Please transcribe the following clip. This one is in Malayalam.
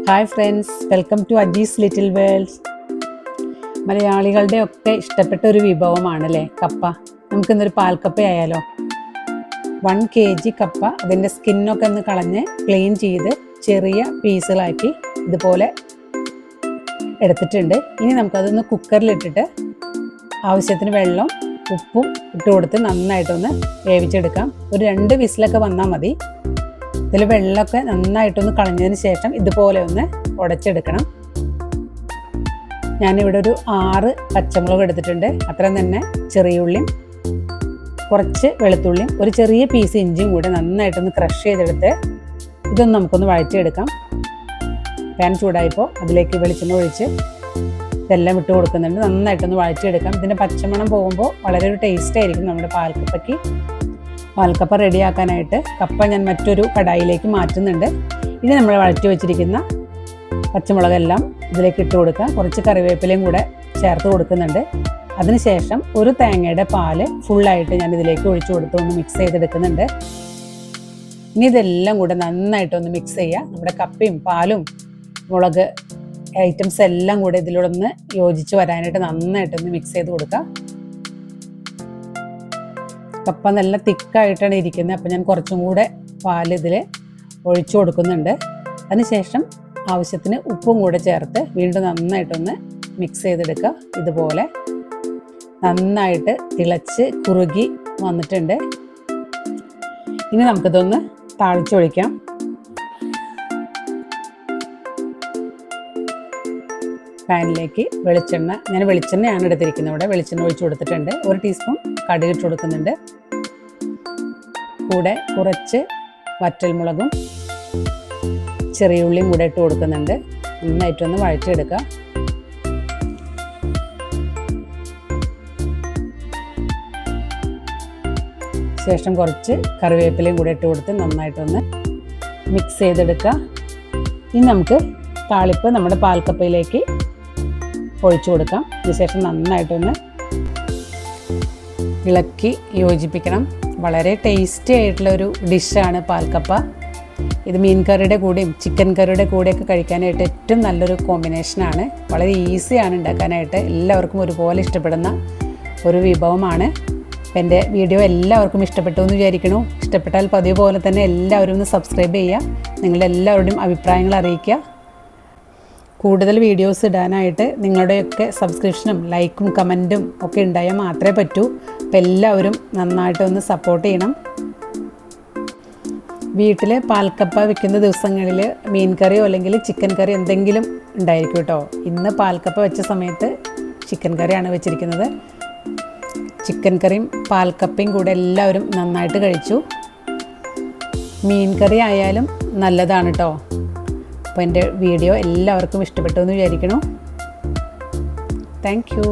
Hi friends, welcome to Aji's little worlds. മലയാളികളുടെ ഒക്കെ ഇഷ്ടപ്പെട്ട ഒരു വിഭവമാണല്ലേ കപ്പ. നമുക്കിന്നൊരു പാൽക്കപ്പ ആയാലോ. 1 kg കപ്പ അതിൻ്റെ സ്കിന്നൊക്കെ ഒന്ന് കളഞ്ഞ് ക്ലീൻ ചെയ്ത് ചെറിയ പീസുകളാക്കി ഇതുപോലെ എടുത്തിട്ടുണ്ട്. ഇനി നമുക്കതൊന്ന് കുക്കറിലിട്ടിട്ട് ആവശ്യത്തിന് വെള്ളം ഉപ്പും ഇട്ട് കൊടുത്ത് നന്നായിട്ടൊന്ന് വേവിച്ചെടുക്കാം. ഒരു 2 വിസിലൊക്കെ വന്നാൽ മതി. ഇതിൽ വെള്ളമൊക്കെ നന്നായിട്ടൊന്ന് കളഞ്ഞതിന് ശേഷം ഇതുപോലെ ഒന്ന് ഉടച്ചെടുക്കണം. ഞാനിവിടെ ഒരു 6 പച്ചമുളക് എടുത്തിട്ടുണ്ട്. അത്രയും തന്നെ ചെറിയ ഉള്ളിയും കുറച്ച് വെളുത്തുള്ളിയും ഒരു ചെറിയ പീസ് ഇഞ്ചിയും കൂടെ നന്നായിട്ടൊന്ന് ക്രഷ് ചെയ്തെടുത്ത് ഇതൊന്ന് നമുക്കൊന്ന് വഴറ്റിയെടുക്കാം. പാൻ ചൂടായപ്പോൾ അതിലേക്ക് വെളിച്ചെണ്ണ ഒഴിച്ച് ഇതെല്ലാം ഇട്ട് കൊടുക്കുന്നുണ്ട്. നന്നായിട്ടൊന്ന് വഴറ്റിയെടുക്കാം. ഇതിൻ്റെ പച്ചമണം പോകുമ്പോൾ വളരെ ഒരു ടേസ്റ്റ് ആയിരിക്കും നമ്മുടെ പാൽക്കപ്പയ്ക്ക്. പാൽക്കപ്പ റെഡിയാക്കാനായിട്ട് കപ്പ ഞാൻ മറ്റൊരു കടായിലേക്ക് മാറ്റുന്നുണ്ട്. ഇനി നമ്മൾ വഴറ്റി വെച്ചിരിക്കുന്ന പച്ചമുളകെല്ലാം ഇതിലേക്ക് ഇട്ട് കൊടുക്കുക. കുറച്ച് കറിവേപ്പിലയും കൂടെ ചേർത്ത് കൊടുക്കുന്നുണ്ട്. അതിനുശേഷം ഒരു തേങ്ങയുടെ പാല് ഫുള്ളായിട്ട് ഞാൻ ഇതിലേക്ക് ഒഴിച്ചു കൊടുത്ത് ഒന്ന് മിക്സ് ചെയ്തെടുക്കുന്നുണ്ട്. ഇനി ഇതെല്ലാം കൂടെ നന്നായിട്ടൊന്ന് മിക്സ് ചെയ്യുക. നമ്മുടെ കപ്പയും പാലും മുളക് ഐറ്റംസ് എല്ലാം കൂടെ ഇതിലൂടെ ഒന്ന് യോജിച്ച് വരാനായിട്ട് നന്നായിട്ടൊന്ന് മിക്സ് ചെയ്ത് കൊടുക്കുക. കപ്പ നല്ല തിക്കായിട്ടാണ് ഇരിക്കുന്നത്. അപ്പോൾ ഞാൻ കുറച്ചും കൂടെ പാല് ഇതിൽ ഒഴിച്ചു കൊടുക്കുന്നുണ്ട്. അതിനുശേഷം ആവശ്യത്തിന് ഉപ്പും കൂടെ ചേർത്ത് വീണ്ടും നന്നായിട്ടൊന്ന് മിക്സ് ചെയ്തെടുക്കുക. ഇതുപോലെ നന്നായിട്ട് തിളച്ച് കുറുകി വന്നിട്ടുണ്ട്. ഇനി നമുക്കിതൊന്ന് താളിച്ചൊഴിക്കാം. പാനിലേക്ക് ഞാൻ വെളിച്ചെണ്ണയാണ് എടുത്തിരിക്കുന്നത്. ഇവിടെ വെളിച്ചെണ്ണ ഒഴിച്ചു കൊടുത്തിട്ടുണ്ട്. 1 ടീസ്പൂൺ കടുക് ഇട്ട് കൊടുക്കുന്നുണ്ട്. കൂടെ കുറച്ച് വറ്റൽമുളകും ചെറിയ ഉള്ളിയും കൂടെ ഇട്ട് കൊടുക്കുന്നുണ്ട്. നന്നായിട്ടൊന്ന് വഴറ്റിയെടുക്കുക. ശേഷം കുറച്ച് കറിവേപ്പിലയും കൂടെ ഇട്ട് കൊടുത്ത് നന്നായിട്ടൊന്ന് മിക്സ് ചെയ്തെടുക്കുക. ഇനി നമുക്ക് താളിപ്പ് നമ്മുടെ പാൽക്കപ്പയിലേക്ക് ഒഴിച്ചു കൊടുക്കാം. അതിനുശേഷം നന്നായിട്ടൊന്ന് ഇളക്കി യോജിപ്പിക്കണം. വളരെ ടേസ്റ്റി ആയിട്ടുള്ളൊരു ഡിഷാണ് പാൽക്കപ്പ. ഇത് മീൻ കറിയുടെ കൂടെയും ചിക്കൻ കറിയുടെ കൂടെയൊക്കെ കഴിക്കാനായിട്ട് ഏറ്റവും നല്ലൊരു കോമ്പിനേഷനാണ്. വളരെ ഈസിയാണ് ഉണ്ടാക്കാനായിട്ട്. എല്ലാവർക്കും ഒരുപോലെ ഇഷ്ടപ്പെടുന്ന ഒരു വിഭവമാണ്. എൻ്റെ വീഡിയോ എല്ലാവർക്കും ഇഷ്ടപ്പെട്ടു എന്ന് വിചാരിക്കണു. ഇഷ്ടപ്പെട്ടാൽ പതിവ് പോലെ തന്നെ എല്ലാവരും ഒന്ന് സബ്സ്ക്രൈബ് ചെയ്യുക. നിങ്ങളുടെ എല്ലാവരുടെയും അഭിപ്രായങ്ങൾ അറിയിക്കുക. കൂടുതൽ വീഡിയോസ് ഇടാനായിട്ട് നിങ്ങളുടെയൊക്കെ സബ്സ്ക്രിപ്ഷനും ലൈക്കും കമൻറ്റും ഒക്കെ ഉണ്ടായാൽ മാത്രമേ പറ്റൂ. അപ്പോൾ എല്ലാവരും നന്നായിട്ടൊന്ന് സപ്പോർട്ട് ചെയ്യണം. വീട്ടിൽ പാൽക്കപ്പ വെക്കുന്ന ദിവസങ്ങളിൽ മീൻ കറിയോ അല്ലെങ്കിൽ ചിക്കൻ കറി എന്തെങ്കിലും ഉണ്ടായിരിക്കും കേട്ടോ. ഇന്ന് പാൽക്കപ്പ വെച്ച സമയത്ത് ചിക്കൻ കറിയാണ് വെച്ചിരിക്കുന്നത്. ചിക്കൻ കറിയും പാൽക്കപ്പയും കൂടെ എല്ലാവരും നന്നായിട്ട് കഴിച്ചു. മീൻ കറി ആയാലും നല്ലതാണ് കേട്ടോ. അപ്പോൾ എൻ്റെ വീഡിയോ എല്ലാവർക്കും ഇഷ്ടപ്പെട്ടു എന്ന് വിചാരിക്കണു. Thank you.